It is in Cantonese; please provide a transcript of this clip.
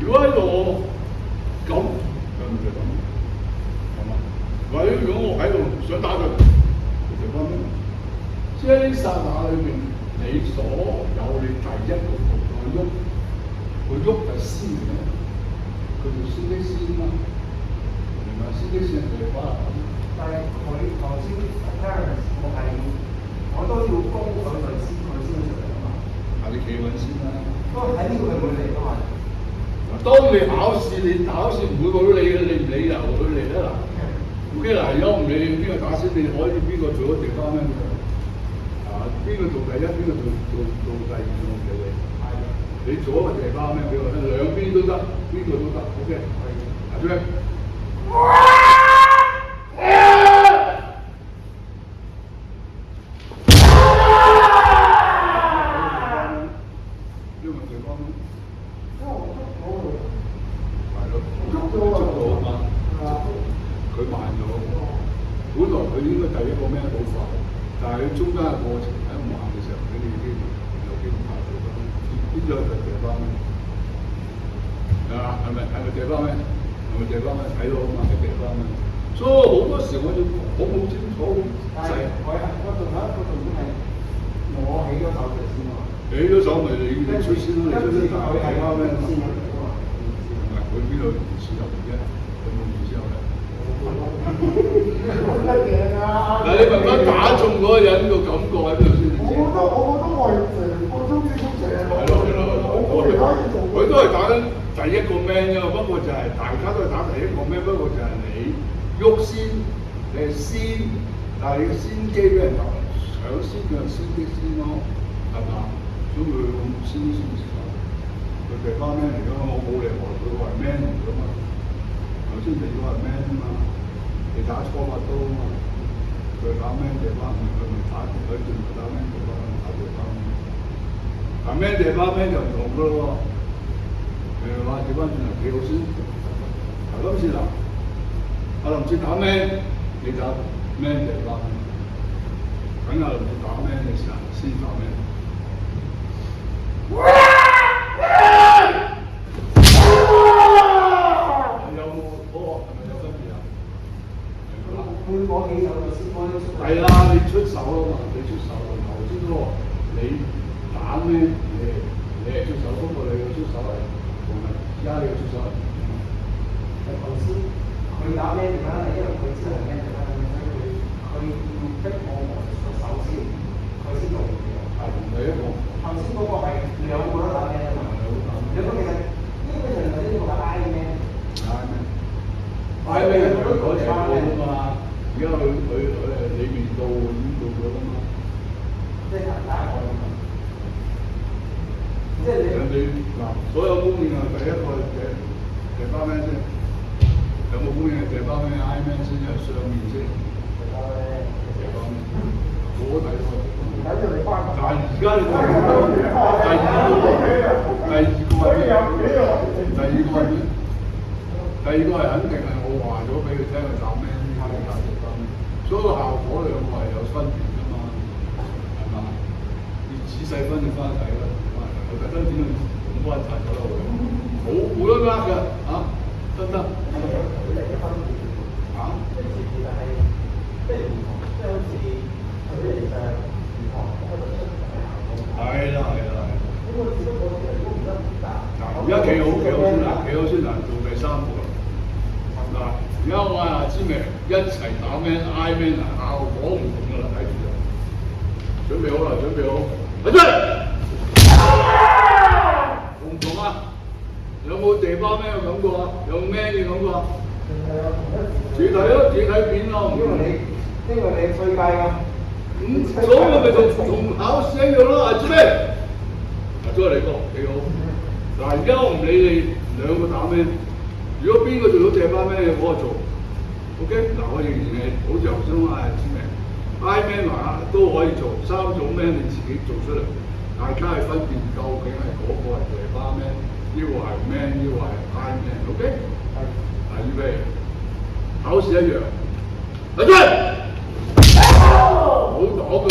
如果喺度咁，就唔係咁，係嘛？或者如果我喺度想打佢，就咁樣。即係呢剎那裏面，你所有你第一個動作喐，佢喐係先嘅，佢就先啲先啦，明白？先啲先係話。但係佢頭先 parents 我都要攻佢先出嚟啊嘛。係你企穩先啦。不過喺呢個係會嚟㗎嘛。當你考試唔會過到你嘅，你唔理由佢嚟啦嗱。OK 嗱，如果唔理邊個打先，你可以邊個做咗地方咩？啊，邊個做第一，邊個做第二，我唔理你。係。你做一個地方咩俾我聽，兩邊都得，邊個都得。OK。係。阿張。佢慢咗，本來佢應該第一個咩好快，但係佢中間嘅過程喺慢嘅時候，佢哋已經有機會拍到啦。邊咗就借翻咩？係咪借翻咩？係咪借翻咩？睇到啊嘛，係借翻咩？所以好多時我要講好清楚。但係我仲有一個重點係，我起咗手就先喎。起咗手咪你出先咯，你出先打佢係啱咩？唔係佢邊度唔試入嚟啫？佢冇意思入嚟。嗱，你慢慢打中嗰個人個感覺喺邊度先？我覺得我係成個都幾出色。係咯，佢都係打緊第一個 man 啫，不過就係大家都係打第一個 man，不過就係你喐先，你係先，但係你嘅先機俾人搶先，佢係先機先咯，係嘛？咁佢咁先時候，佢地方 man 嚟㗎嘛，我冇理由佢話 man 嚟㗎嘛，頭先你話 man 啊嘛。你打初發刀啊嘛，佢打咩地方？佢咪打佢仲打咩地方？打地方。打咩地方咩就唔同㗎咯喎。話調翻轉頭幾好先。嗱今次嗱，阿林志打咩？你打咩地方？咁阿林志打咩嘅時候先打咩？我起手就先幫你出。係啦，你出手啊嘛，你出手頭先嗰個你打咩？你係出手，不過你嘅出手係同埋而家你嘅出手係。頭先佢打咩地方係因為佢知道係咩地方，所以佢要逼我出手先，佢先做嘅。係第一個。頭先嗰個係兩個都打咩啊嘛？兩個其實基本上係呢個打 I 咩？I 咩？佢嗰隻過啊嘛。而家佢你未到已經做咗啦嘛，即係打我嘛，即係你嗱所有供應啊，第一個借包咩先？有冇供應係借包咩 I 咩先？係上面先。借包咩？我睇到。但係而家你睇到第二個係咩？第二個係肯定係我話咗俾佢聽，佢打咩？所以個效果兩個係有分別㗎嘛，係嘛？要仔細分析翻睇啦，我特登點樣咁關察咗啦，冇得呃㗎嚇，得唔得？嚇？即係其實係即係唔同，即係好似佢哋就係唔同嗰個出嚟嘅效果。係啦。咁我只不過係都唔得唔得。嗱，而家幾好先啦，做第三步啦。嗱，而家我阿知明一齊打 man I man 啊，效果唔同㗎啦，睇住啦。準備好啦，嚟出同唔同啊？有冇地方咩嘅感覺啊？有 man 嘅感覺啊？自己睇片咯。因為你推介㗎。所以我咪同考試一樣咯，阿知明。阿朱嚟講幾好。嗱，而家我唔理你兩個打咩。如果邊個做到借翻咩，我就做。OK，嗱，我仍然係好似頭先話知名 I man 話都可以做三種咩，你自己做出嚟，大家係分辨究竟係嗰個係借翻咩，呢個係 man，呢個係 I man。OK， 係。嗱，預備，考試一樣，嚟出，唔好